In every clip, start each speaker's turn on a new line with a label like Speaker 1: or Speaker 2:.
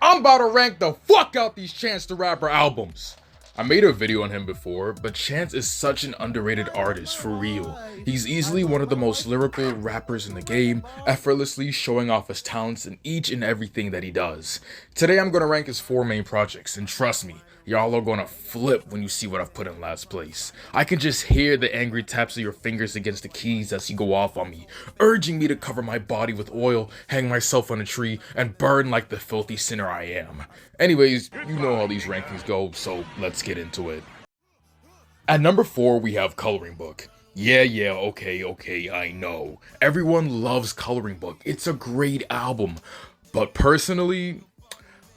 Speaker 1: I'm about to rank the fuck out these Chance the Rapper albums. I made a video on him before, but Chance is such an underrated artist for real. He's easily one of the most lyrical rappers in the game, effortlessly showing off his talents in each and everything that he does. Today I'm gonna rank his 4 main projects, and trust me, y'all are gonna flip when you see what I've put in last place. I can just hear the angry taps of your fingers against the keys as you go off on me, urging me to cover my body with oil, hang myself on a tree, and burn like the filthy sinner I am. Anyways, you know how these rankings go, so let's get into it. At number 4, we have Coloring Book. Yeah, okay, I know. Everyone loves Coloring Book. It's a great album. But personally,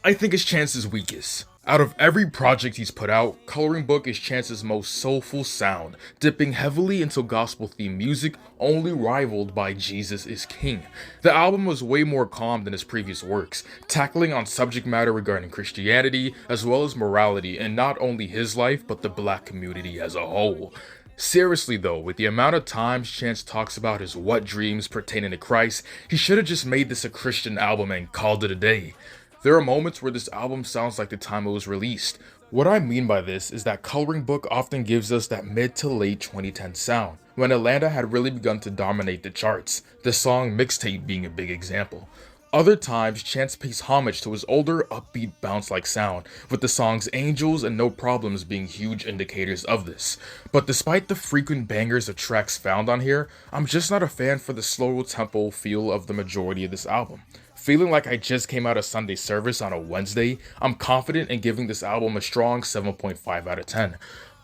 Speaker 1: I think it's Chance's weakest. Out of every project he's put out, Coloring Book is Chance's most soulful sound, dipping heavily into gospel-themed music, only rivaled by Jesus is King. The album was way more calm than his previous works, tackling on subject matter regarding Christianity, as well as morality in not only his life, but the black community as a whole. Seriously though, with the amount of times Chance talks about his wet dreams pertaining to Christ, he should have just made this a Christian album and called it a day. There are moments where this album sounds like the time it was released. What I mean by this is that Coloring Book often gives us that mid to late 2010 sound, when Atlanta had really begun to dominate the charts, the song Mixtape being a big example. Other times, Chance pays homage to his older, upbeat, bounce-like sound, with the songs Angels and No Problems being huge indicators of this. But despite the frequent bangers of tracks found on here, I'm just not a fan for the slow tempo feel of the majority of this album. Feeling like I just came out of Sunday service on a Wednesday, I'm confident in giving this album a strong 7.5 out of 10.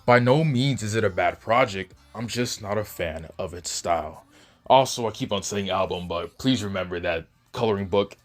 Speaker 1: By no means is it a bad project, I'm just not a fan of its style. Also, I keep on saying album, but please remember that Coloring Book,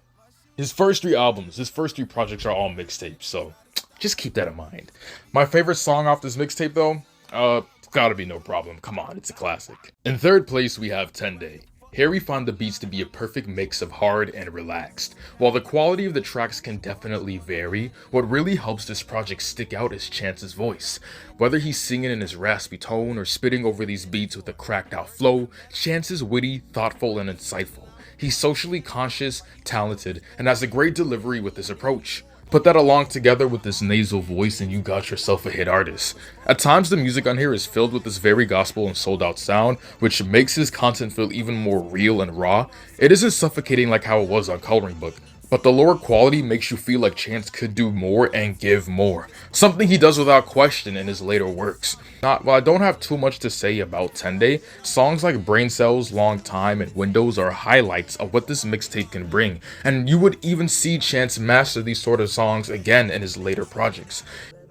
Speaker 1: his first 3 projects are all mixtapes, so just keep that in mind. My favorite song off this mixtape though, it's gotta be No Problem, come on, it's a classic. In third place we have 10 Day. Here we find the beats to be a perfect mix of hard and relaxed. While the quality of the tracks can definitely vary, what really helps this project stick out is Chance's voice. Whether he's singing in his raspy tone or spitting over these beats with a cracked out flow, Chance is witty, thoughtful, and insightful. He's socially conscious, talented, and has a great delivery with his approach. Put that along together with this nasal voice and you got yourself a hit artist. At times the music on here is filled with this very gospel and sold out sound, which makes his content feel even more real and raw. It isn't suffocating like how it was on Coloring Book, but the lower quality makes you feel like Chance could do more and give more, something he does without question in his later works. While I don't have too much to say about 10 Day, songs like Brain Cells, Long Time, and Windows are highlights of what this mixtape can bring, and you would even see Chance master these sort of songs again in his later projects.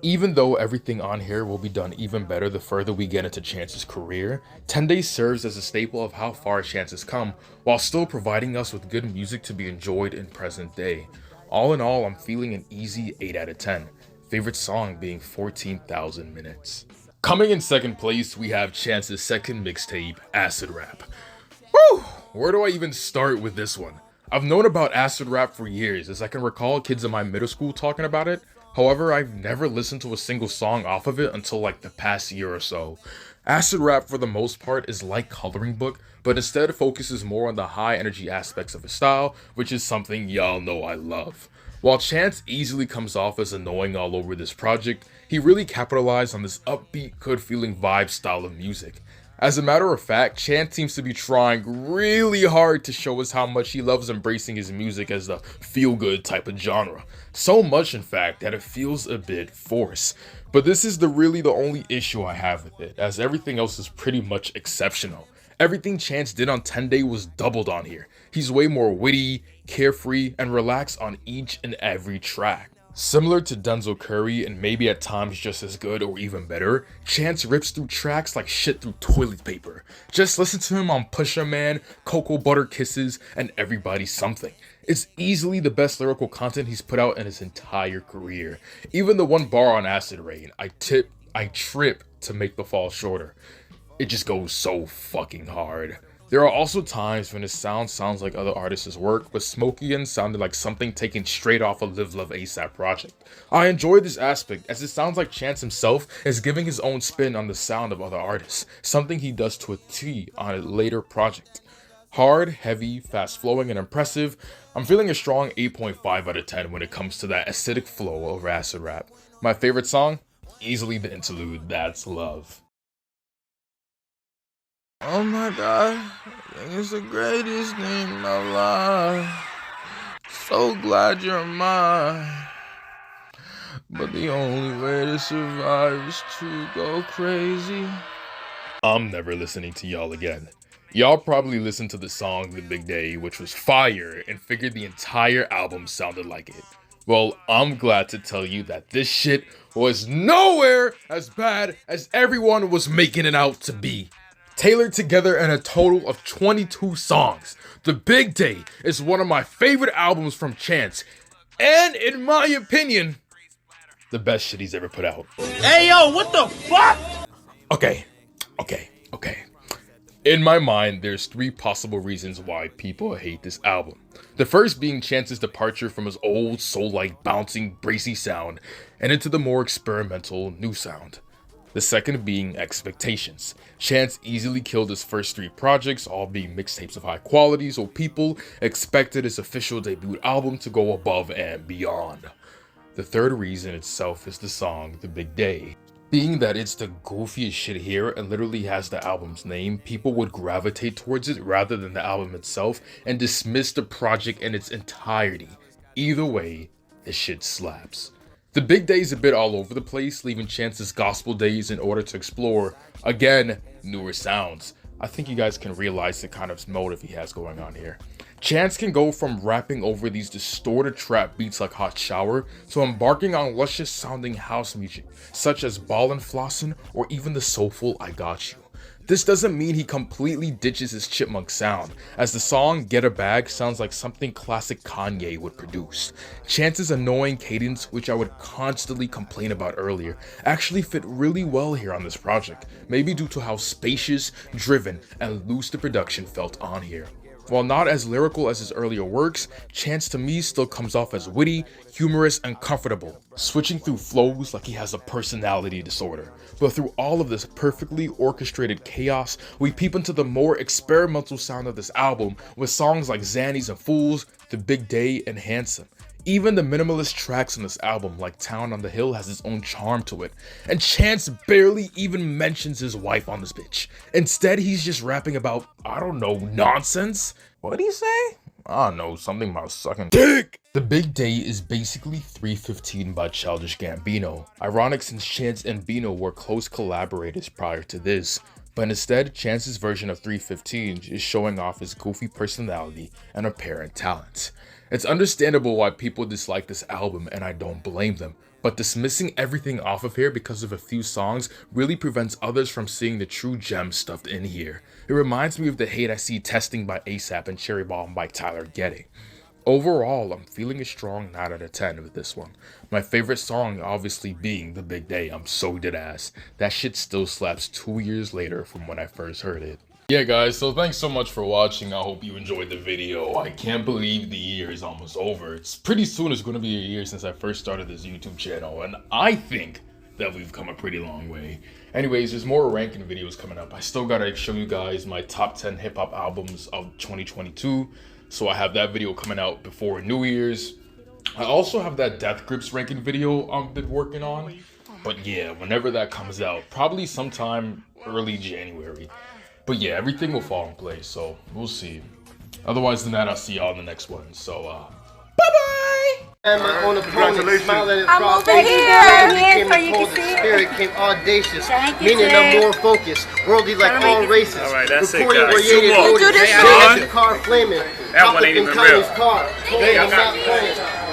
Speaker 1: Even though everything on here will be done even better the further we get into Chance's career, 10 Days serves as a staple of how far Chance has come, while still providing us with good music to be enjoyed in present day. All in all, I'm feeling an easy 8 out of 10, favorite song being 14,000 Minutes. Coming in second place, we have Chance's second mixtape, Acid Rap. Woo! Where do I even start with this one? I've known about acid rap for years, as I can recall kids in my middle school talking about it. However, I've never listened to a single song off of it until like the past year or so. Acid rap for the most part is like Coloring Book, but instead focuses more on the high energy aspects of his style, which is something y'all know I love. While Chance easily comes off as annoying all over this project, he really capitalized on this upbeat, good feeling vibe style of music. As a matter of fact, Chance seems to be trying really hard to show us how much he loves embracing his music as the feel-good type of genre. So much, in fact, that it feels a bit forced. But this is really the only issue I have with it, as everything else is pretty much exceptional. Everything Chance did on 10 Day was doubled on here. He's way more witty, carefree, and relaxed on each and every track. Similar to Denzel Curry, and maybe at times just as good or even better, Chance rips through tracks like shit through toilet paper. Just listen to him on Pusha Man, Cocoa Butter Kisses, and Everybody Something. It's easily the best lyrical content he's put out in his entire career. Even the one bar on Acid Rain, I trip to make the fall shorter. It just goes so fucking hard. There are also times when his sound sounds like other artists' work, but Smokian sounded like something taken straight off a Live Love ASAP project. I enjoy this aspect, as it sounds like Chance himself is giving his own spin on the sound of other artists, something he does to a T on a later project. Hard, heavy, fast-flowing, and impressive. I'm feeling a strong 8.5 out of 10 when it comes to that acidic flow of acid rap. My favorite song? Easily the interlude, That's Love.
Speaker 2: Oh my god, it's the greatest thing in my life. So glad you're mine. But the only way to survive is to go crazy.
Speaker 1: I'm never listening to y'all again. Y'all probably listened to the song The Big Day, which was fire, and figured the entire album sounded like it. Well, I'm glad to tell you that this shit was nowhere as bad as everyone was making it out to be. Tailored together in a total of 22 songs, The Big Day is one of my favorite albums from Chance, and in my opinion, the best shit he's ever put out.
Speaker 3: Hey yo, what the fuck?
Speaker 1: Okay. In my mind, there's 3 possible reasons why people hate this album. The first being Chance's departure from his old soul-like bouncing, bracy sound and into the more experimental new sound. The second being expectations. Chance easily killed his first 3 projects, all being mixtapes of high quality, so people expected his official debut album to go above and beyond. The third reason itself is the song The Big Day. Being that it's the goofiest shit here and literally has the album's name, people would gravitate towards it rather than the album itself and dismiss the project in its entirety. Either way, this shit slaps. The Big Day is a bit all over the place, leaving Chance's gospel days in order to explore, again, newer sounds. I think you guys can realize the kind of motive he has going on here. Chance can go from rapping over these distorted trap beats like Hot Shower to embarking on luscious sounding house music, such as Ballin' Flossin' or even the soulful I Got You. This doesn't mean he completely ditches his chipmunk sound, as the song Get a Bag sounds like something classic Kanye would produce. Chance's annoying cadence, which I would constantly complain about earlier, actually fit really well here on this project, maybe due to how spacious, driven, and loose the production felt on here. While not as lyrical as his earlier works, Chance to me still comes off as witty, humorous, and comfortable, switching through flows like he has a personality disorder. But through all of this perfectly orchestrated chaos, we peep into the more experimental sound of this album with songs like Xannies and Fools, The Big Day, and Handsome. Even the minimalist tracks on this album, like Town on the Hill, has its own charm to it. And Chance barely even mentions his wife on this bitch. Instead, he's just rapping about, I don't know, nonsense? What'd he say? I don't know, something about sucking dick! The Big Day is basically 315 by Childish Gambino. Ironic since Chance and Bino were close collaborators prior to this. But instead, Chance's version of 315 is showing off his goofy personality and apparent talent. It's understandable why people dislike this album, and I don't blame them, but dismissing everything off of here because of a few songs really prevents others from seeing the true gems stuffed in here. It reminds me of the hate I see Testing by ASAP and Cherry Bomb by Tyler getting. Overall, I'm feeling a strong 9 out of 10 with this one. My favorite song obviously being The Big Day. I'm so dead ass. That shit still slaps 2 years later from when I first heard it. Yeah guys, so thanks so much for watching. I hope you enjoyed the video. I can't believe the year is almost over. It's pretty soon it's going to be a year since I first started this YouTube channel, and I think that we've come a pretty long way. Anyways, there's more ranking videos coming up. I still gotta show you guys my top 10 hip-hop albums of 2022. So I have that video coming out before New Year's. I also have that Death Grips ranking video I've been working on. But yeah, whenever that comes out, probably sometime early January. But yeah, everything will fall in place, so we'll see. Otherwise than that, I'll see y'all in the next one. So, bye-bye!
Speaker 4: And my own opponent smiled at his
Speaker 5: I'm over here so you can see it.
Speaker 4: Spirit came audacious, meaning I'm more focused, worldly like all races.
Speaker 3: All right, that's it,
Speaker 4: Recording
Speaker 3: guys.
Speaker 4: where
Speaker 3: Two
Speaker 4: Yated
Speaker 3: more.
Speaker 4: voted,
Speaker 5: Do this
Speaker 4: Jay
Speaker 5: shit.
Speaker 4: had the car flaming.
Speaker 3: That one ain't even real.
Speaker 4: Car. Hey, I'm not playing.